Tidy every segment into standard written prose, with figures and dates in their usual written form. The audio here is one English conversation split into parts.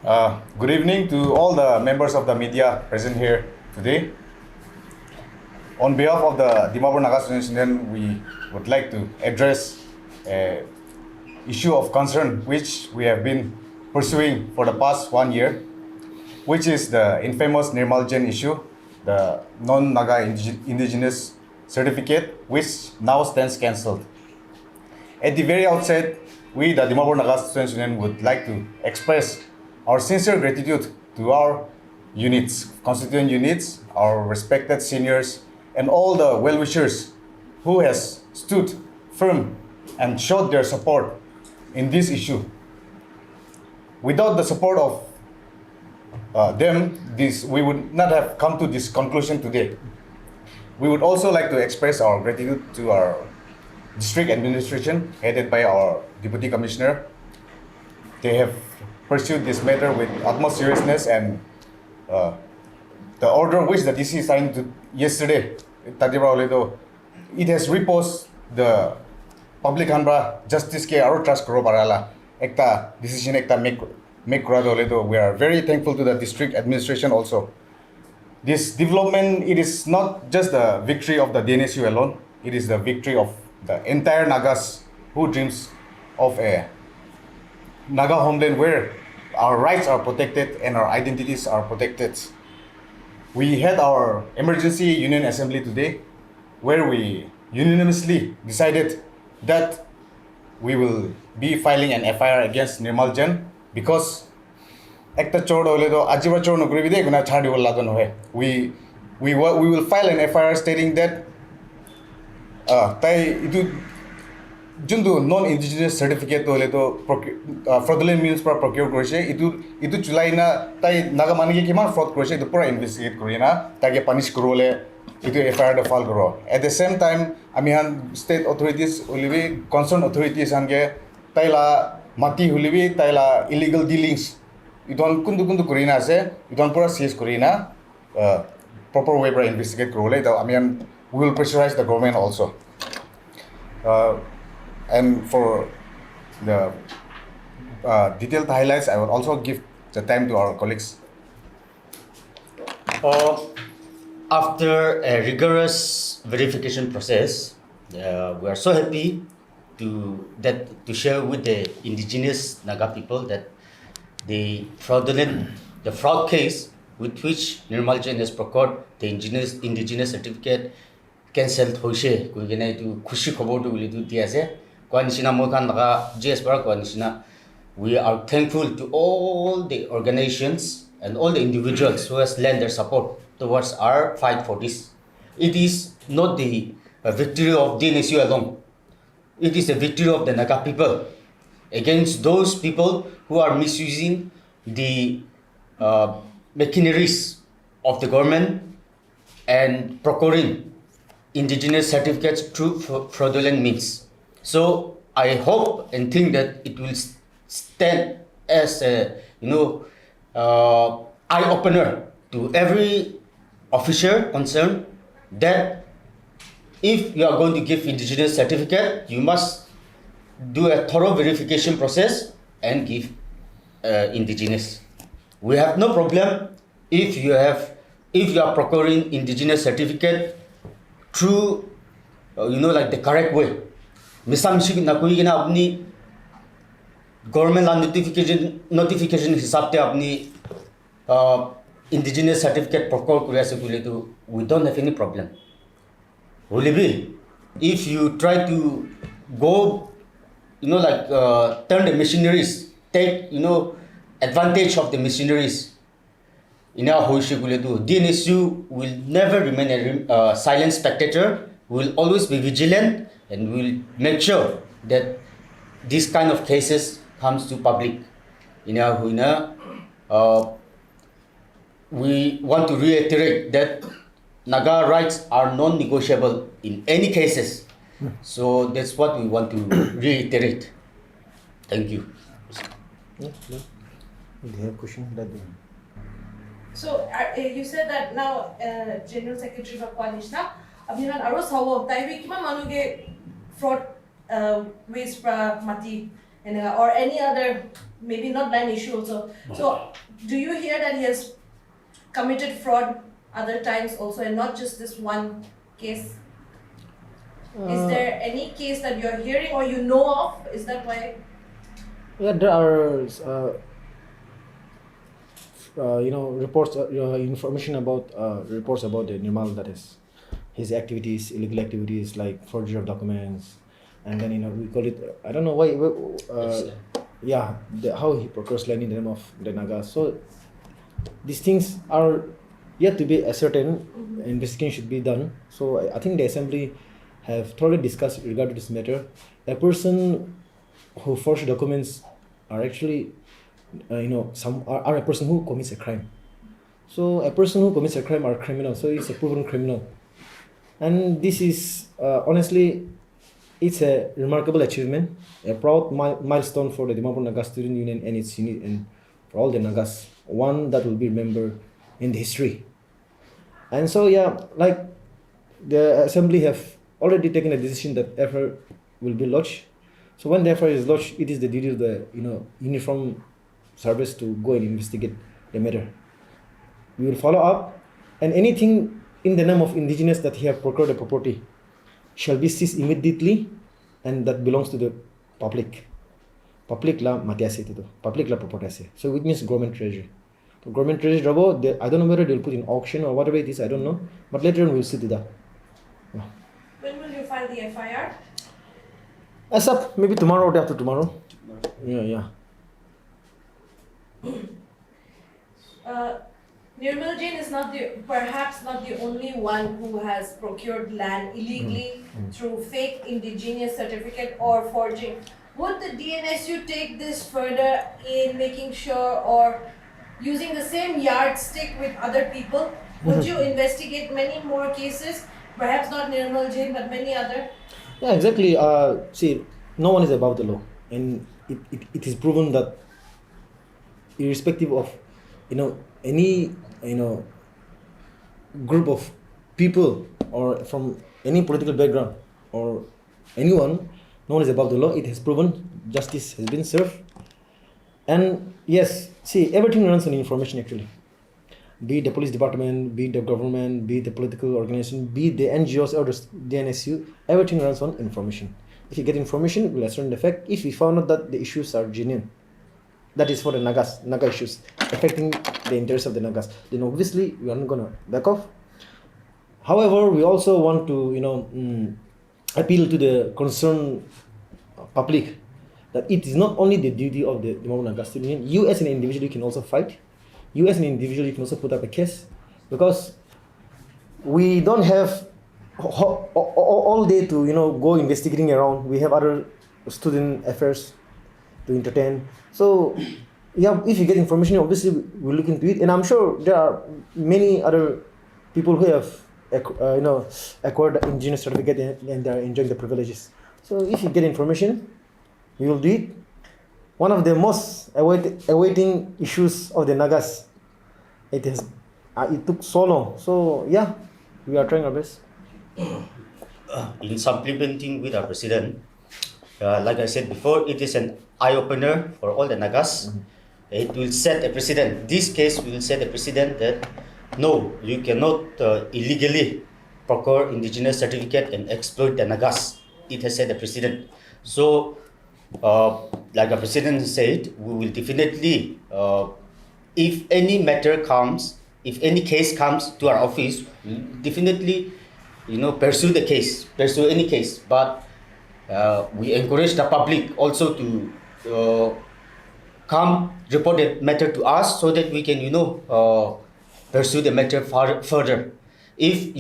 Good evening to all the members of the media present here today. On behalf of the Dimapur Naga Students Union, we would like to address an issue of concern which we have been pursuing for the past 1 year, which is the infamous Nirmal Jain issue, the non-Naga Indigenous Certificate, which now stands cancelled. At the very outset, we, the Dimapur Naga Students Union, would like to express our sincere gratitude to our units, constituent units, our respected seniors, and all the well-wishers who has stood firm and showed their support in this issue. Without the support of them, we would not have come to this conclusion today. We would also like to express our gratitude to our district administration headed by our Deputy Commissioner. They have pursued this matter with utmost seriousness, and the order which the DC signed yesterday, it has reposed the public hanbra justice ke aro trust karo parala ekta decision ekta make kora doledo. We are very thankful to the district administration also. This development, it is not just the victory of the DNSU alone, it is the victory of the entire Nagas who dreams of a Naga homeland where our rights are protected and our identities are protected. We had our emergency union assembly today where we unanimously decided that we will be filing an FIR against Nirmal Jain because ekta chor holedo ajiba chor nokri bide guna chhadi wala don hoy. We will file an FIR stating that tai itu jundu non-indigenous certificate holedo fraudulent means para procure korise itu chulai na tai naga mani ke kiman fraud korise itu pura investigate korina tage punish korole itu FIR da file koro. At the same time ami han state authorities ulibi concerned authorities hange taila mati hulibi taila illegal dealings idon kundu korina ase idon pura seize korina proper way para investigate korole. I mean, we will pressurize the government also. And for the detailed highlights, I will also give the time to our colleagues. After a rigorous verification process, we are so happy to share with the indigenous Naga people that the fraud case with which Nirmal Jain has procured the indigenous certificate cancelled hoise kuigena itu khushi khobor to boli tu diase koanishina mokan naga gs para koanishina. We are thankful to all the organizations and all the individuals who has lent their support towards our fight for this. It is not the victory of DNSU alone. It is the victory of the Naga people against those people who are misusing the machineries of the government and procuring indigenous certificates through fraudulent means. So I hope and think that it will stand as a eye opener to every officer concerned that if you are going to give indigenous certificate, you must do a thorough verification process and give indigenous. We have no problem if you are procuring indigenous certificate through like the correct way. Misam na koi gina apni government la notification hisab te apni indigenous certificate procure kuri ase kule to we don't have any problem. However, if you try to go turn the machineries, take advantage of the machineries in our hoishe kule to DNSU will never remain a silent spectator. We will always be vigilant and we will make sure that this kind of cases comes to public. We want to reiterate that Naga rights are non-negotiable in any cases. So that's what we want to reiterate. Thank you. Yeah, no. They have question that they. So you said that now General Secretary of Kwanishna, Abhiman Aros Hawo, Taiwi Kima Manuge fraud waste pra mati or any other maybe not land issue also. So do you hear that he has committed fraud other times also and not just this one case? Is there any case that you're hearing or you know of? Is that why? Yeah, there are reports, information about reports about the Nirmal, that is his activities, illegal activities like forgery of documents, and then we call it, I don't know why, how he procures land in the name of the Nagas. So these things are yet to be ascertained. Investigation should be done. So I think the assembly have thoroughly discussed regarding this matter. A person who forged documents are actually are a person who commits a crime. So a person who commits a crime are criminal, so he's a proven criminal. And this is honestly, it's a remarkable achievement, a proud milestone for the Dimapur Naga Student Union and its unit, and for all the Nagas, one that will be remembered in the history. And so like the assembly have already taken a decision that FIR will be lodged. So when the FIR is lodged, it is the duty of the uniform service to go and investigate the matter. We will follow up, and anything in the name of indigenous that he have procured a property shall be seized immediately, and that belongs to the public. Public la mati ase itu, public la property ase. So it means government treasury. So government treasury rabo, I don't know whether they'll put in auction or whatever it is, I don't know. But later on we'll see to that. When will you file the FIR? ASAP, maybe tomorrow or day after tomorrow. Yeah. Nirmal Jain is perhaps not the only one who has procured land illegally through fake indigenous certificate or forging. Would the DNSU take this further in making sure, or using the same yardstick with other people? Would you investigate many more cases? Perhaps not Nirmal Jain, but many other? Yeah, exactly. See, no one is above the law, and it is proven that irrespective of any group of people or from any political background or anyone, no one is above the law. It has proven, justice has been served. And yes, see, everything runs on information actually. Be it the police department, be it the government, be it the political organization, be it the NGOs or the DNSU, everything runs on information. If you get information, we'll ascertain the fact. If we found out that the issues are genuine, that is for the Naga issues affecting the interests of the Nagas, then obviously we are not going to back off. However, we also want to appeal to the concerned public that it is not only the duty of the Dimapur Naga Student Union. You as an individual can also fight. You as an individual can also put up a case, because we don't have all day to go investigating around. We have other student affairs to entertain. So if you get information, obviously we'll look into it, and I'm sure there are many other people who have acquired the indigenous certificate and they are enjoying the privileges. So if you get information, we will do it. One of the most awaiting issues of the Nagas, it took so long. So we are trying our best. In supplementing with our president, like I said before, it is an eye-opener for all the Nagas. It will set a precedent. This case will set a precedent that no, you cannot illegally procure indigenous certificate and exploit the Nagas. It has set a precedent. So, like the president said, we will definitely, if any matter comes, if any case comes to our office, we'll definitely, pursue any case. But we encourage the public also to come report the matter to us so that we can, pursue the matter further. If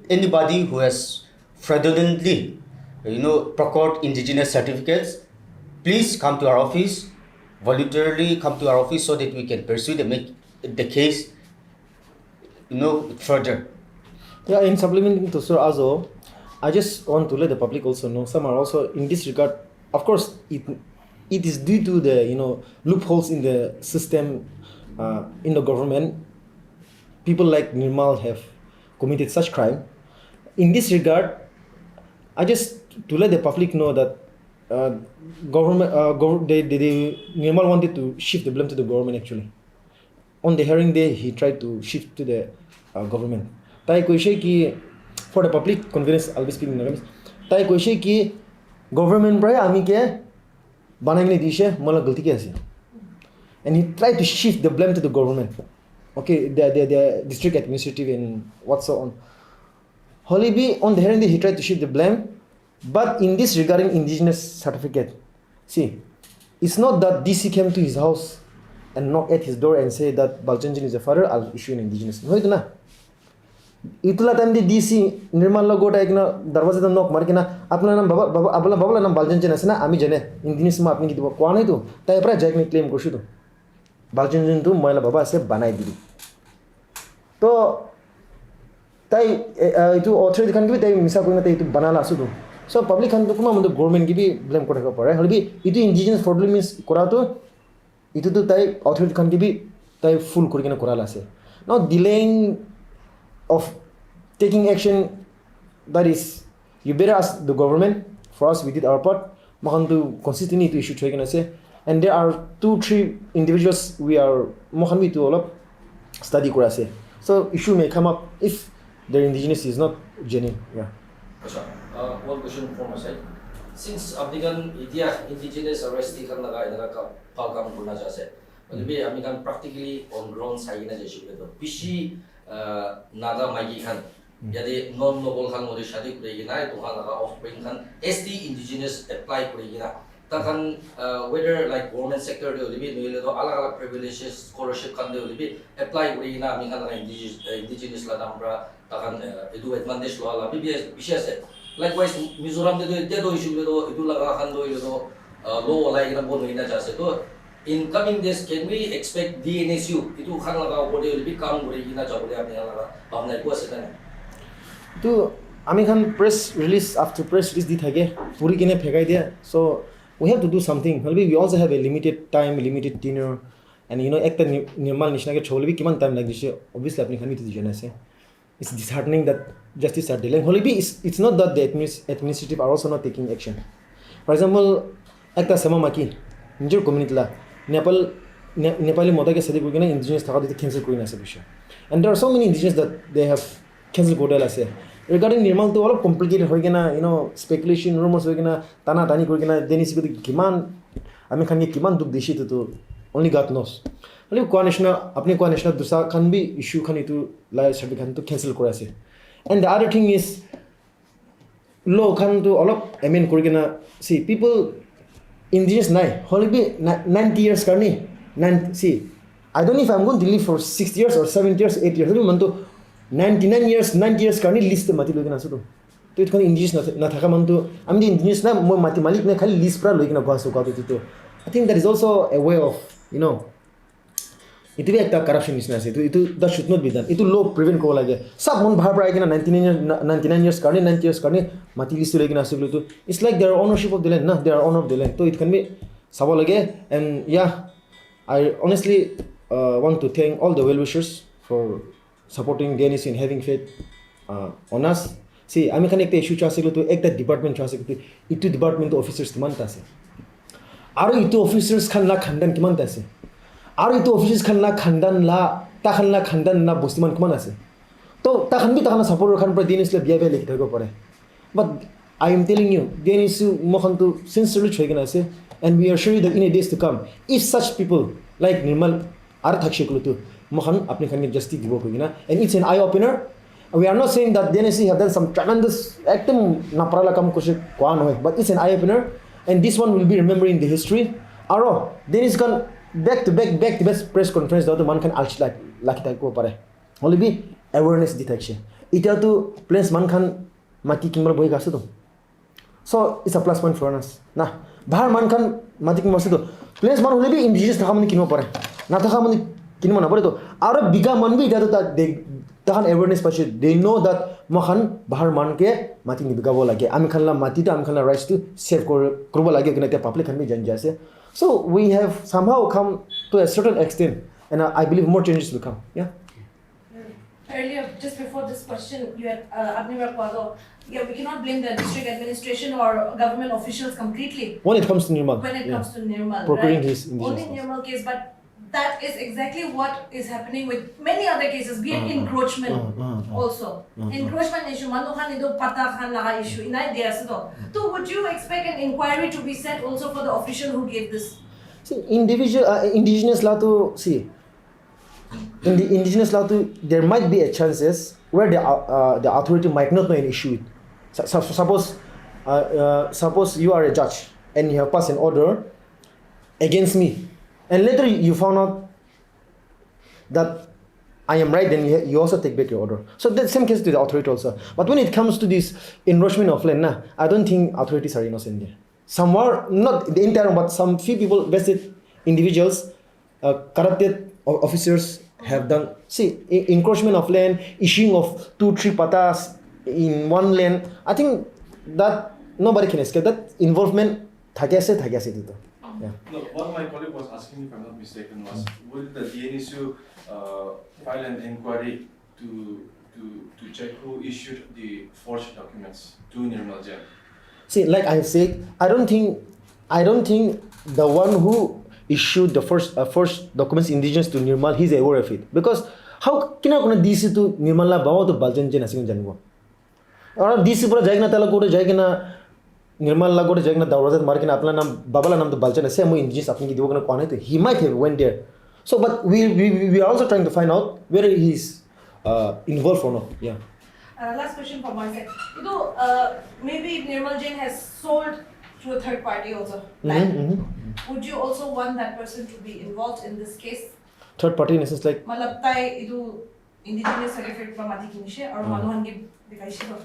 anybody who has fraudulently, procured indigenous certificates, please come to our office, voluntarily come to our office so that we can pursue the case, further. Yeah, in supplementing to Sir Azo, I just want to let the public also know, some are also in this regard. Of course, it is due to the loopholes in the system, in the government. People like Nirmal have committed such crime. In this regard, I just to let the public know that government, Nirmal wanted to shift the blame to the government actually. On the hearing day, he tried to shift to the government. Tai koishe ki for the public convenience, I'll be speaking in English. Tai koishe ki government pray ami ke banagine dishe mala galti ke ase. And he tried to shift the blame to the government. Okay, the district administrative and what's so on. Holibi on the hearing day, he tried to shift the blame. But in this regarding indigenous certificate, see, it's not that DC came to his house and knocked at his door and say that Balchanjan is a father, I'll issue an indigenous. No, itu na. Itulah time di DC Nirmal la gota ekna darwaza ta knock markina apna nam baba abala nam Balchanjan asna ami jane indigenous ma apni kitu kwa nai tu tai pra jaik ne claim korsu tu Balchanjan tu moila baba ase banai dili. To tai itu authority kan gibi tai misa koina tai itu banala asu tu. So public kan kuma mundu government gibi blame kora ka pare. Halibi itu indigenous fraudulent means kora tu itu tu tai authority kan gibi tai full kori kena kora ase. Now delaying of taking action, that is, you better ask the government. For us, we did our part. Mahandu consistently to issue trade say, and there are 2-3 individuals we are mohanmi to all up study kurase. So issue may come up if their indigenous is not genuine. Yeah. One question from my side. Since abdikan India indigenous arrestee kan naga palkam guna jase, tapi kami kan practically on ground saya na jesu itu. Bisi naga magi kan, jadi non noble kan mudi shadi kuregi na itu kan naga offspring kan ST indigenous apply kuregi na. Takan whether like government sector de lebih nilai itu alag-alag privileges scholarship kan de lebih apply kuregi na, kami kan naga indigenous lah namra takan itu advantage lo ala. Bisi ase. Likewise, Mizoram dia do issue itu laga kan do itu law like na bon ina jase to. In coming days, can we expect DNSU itu kan laga body lebih kam boleh ina jauh boleh apa yang laga bangna itu asetan. To ami kan press release after press release di thage puri kine phegai dia. So we have to do something. We also have a limited time, limited tenure, and you know ekta Nirmal nishna ke chole bhi kiman time lag dishe. Obviously apni khani to jana se. It's disheartening that justice are delaying. It's not that the administrative are also not taking action. For example, ekta sama maki নিজৰ community la Nepali mother ke sadi kurina indigenous thaka dite cancel kurina ase bisha. And there are so many indigenous that they have cancel kodala ase. Regarding Nirmal to all of complicated hoy kena, you know, speculation rumors hoy kena tana tani kori kena DNSU ko kiman ami khan ke kiman duk deshi to only God knows. Only coalition apni coalition dusa khan bi issue khan itu lai sabi khan to cancel kora ase. And the other thing is law khan to all of amend kori kena see people indigenous nai only be 90 years karni see I don't know if I'm going to live for 6 years or 7 years 8 years man to 90 years karni list mati logi na su to it kan indigenous na thaka man to am the indigenous na mo mati malik na khali list pra logi na gwa su ka to I think that is also a way of, you know, itu भी एक corruption business है itu that should not be done itu law prevent को लगे सब मन बाहर पड़ा कि ना 99 years करने 90 years करने माती लिस्ट लेके ना सब तो it's like their ownership of the land ना they are owner of the land तो it can be सब लगे and yeah I honestly want to thank all the well wishers for supporting DNSU and having faith on us see आमी खाने एक issue चाहे तो एक department चाहे तो itu department officers किमान तासे आरो itu officers खान ला खंडन किमान तासे आरो itu officers खान ला खंडन ला ता खान ला खंडन ना बुस्तिमान किमान आसे तो ता खान भी ता खान support खान पर DNSU ले बिया लेके थको पड़े but I am telling you DNSU Mohan तो sincerely छोड़ के ना आसे and we are sure that in the days to come if such people like Nirmal are थक शेकुल तो मोहन अपने खान के justice give होगी ना and it's an eye opener. We are not saying that DNSU have done some tremendous actum na parala kam kuch kwan hoy but it's an eye opener and this one will be remembered in the history aro DNSU kan back to back press conference da man kan alch laki ta ko pare only be awareness detection ita to place man kan mati kimbal boy gasu to so it's a plus point for us na bahar man kan mati kimbal gasu to place man only be indigenous ta man kinmo pare na ta man kinmo na pare to aro biga man bi ita to tahan awareness pache they know that mohan bahar man ke mati ni bigabo lage ami khanla mati to ami khanla rights to save korbo lage kena te public khan bi jan jase so we have somehow come to a certain extent and I believe more changes will come yeah Earlier, just before this question, you had yeah, we cannot blame the district administration or government officials completely When it comes to Nirmal. when it comes to Nirmal, Procuring right? his Only indigenous. Nirmal case, but that is exactly what is happening with many other cases, be it encroachment also. Encroachment issue, Manuhan ido pata khan laga issue, inay diya so. So would you expect an inquiry to be set also for the official who gave this? See, indigenous law to see. In the indigenous law to, there might be a chances where the authority might not know an issue. Suppose you are a judge and you have passed an order against me, and later you found out that I am right, then you also take back your order. So the same case to the authority also. But when it comes to this enroachment of land, I don't think authorities are innocent there. Somewhere, not the entire, but some few people, vested individuals, corrupted officers have done. See, encroachment of land, issuing of 2-3 patas in one land. I think that nobody can escape that involvement. Yeah. No, what my colleague was asking, if I'm not mistaken, was will the DNSU file an inquiry to check who issued the forged documents to Nirmal Jain? See, like I said, I don't think the one who issued the first documents indigenous to Nirmal, he's aware of it. Because how can I DC to Nirmal la bawa to Baljan Jain asing janwa? Or DC pura jayna tala kore jayna Nirmal la kore jayna dawrazat markin apna nam babala nam to Baljan se mo indigenous apni ki diwo kana kone to he might have went there. So, but we are also trying to find out whether he's involved or not. Yeah. Last question from my side. You know, maybe Nirmal Jain has sold to a third party also. Would you also want that person to be involved in this case? Third party in a sense like. Malab tay idu indigenous certificate pa mati kinishe or manuhan gi bikaishe ho.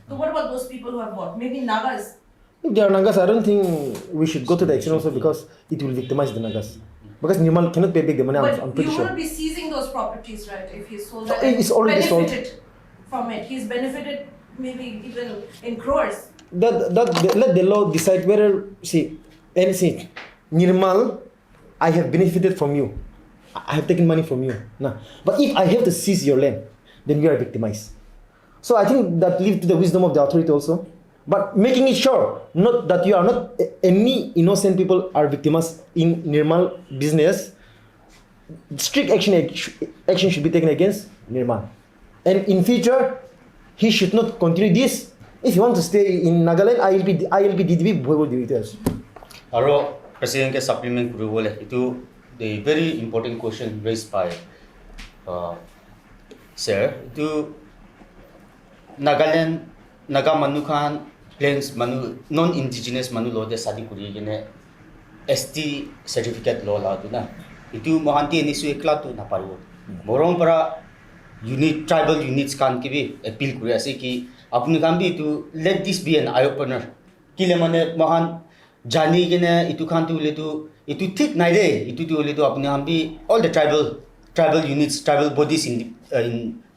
So what about those people who have bought? Maybe Nagas. If they are Nagas, I don't think we should go to the action also because it will victimize the Nagas. Because Nirmal cannot pay back the money, I'm But pretty you sure. will be seizing those properties, right? If he sold So that, it's already sold. benefited from it. He's benefited maybe even in crores. Let the law decide whether, see, Nirmal, I have benefited from you. I have taken money from you. Nah. But if I have to seize your land, then you are victimized. So I think that leaves to the wisdom of the authority also. But making it sure, not that you are not any innocent people are victimized in Nirmal business. Strict action should be taken against Nirmal. And in future, he should not continue this. If you want to stay in Nagaland, ILP DDB will do it. Aro President ke supplement kuru bole itu the very important question raised by sir itu Nagaland Naga Manukhan Plains Manu non-indigenous Manu lo de sadi kuri gene ST certificate lo la tu na itu mohanti enisu ekla tu na paru morong para unit tribal units kan ki bi appeal kuri ase ki apni kan bi to let this be an eye opener kile mane mohan jani gene itu kan tu le tu itu thik nai de itu tu le tu apni kan bi all the tribal units tribal bodies in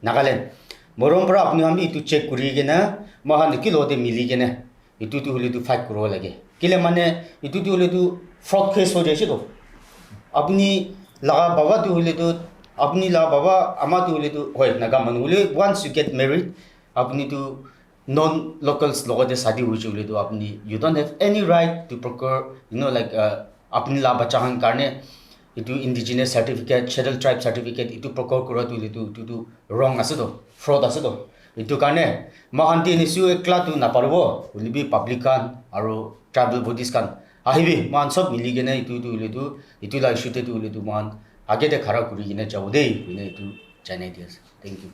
Nagaland morong para apni kan bi itu check kuri gene mohan kilo de mili gene itu tu le tu fight kuro lage kile mane itu tu le tu fraud case ho jaise to apni laga baba tu le tu apni la baba ama tu le tu hoy naga manule once you get married apni tu non locals logo de shadi hui chule tu apni you don't have any right to procure like apni la bacha han karne itu indigenous certificate scheduled tribe certificate itu procure kura tu le tu wrong ase to fraud ase to itu karne mahanti nisu ekla tu na parbo ulibi public kan aro tribal bodies kan ahibi man sob mili gene itu la issue te tu le tu man आगे दे खरा कुरी ने जाओ दे ने तू जाने दिया thank you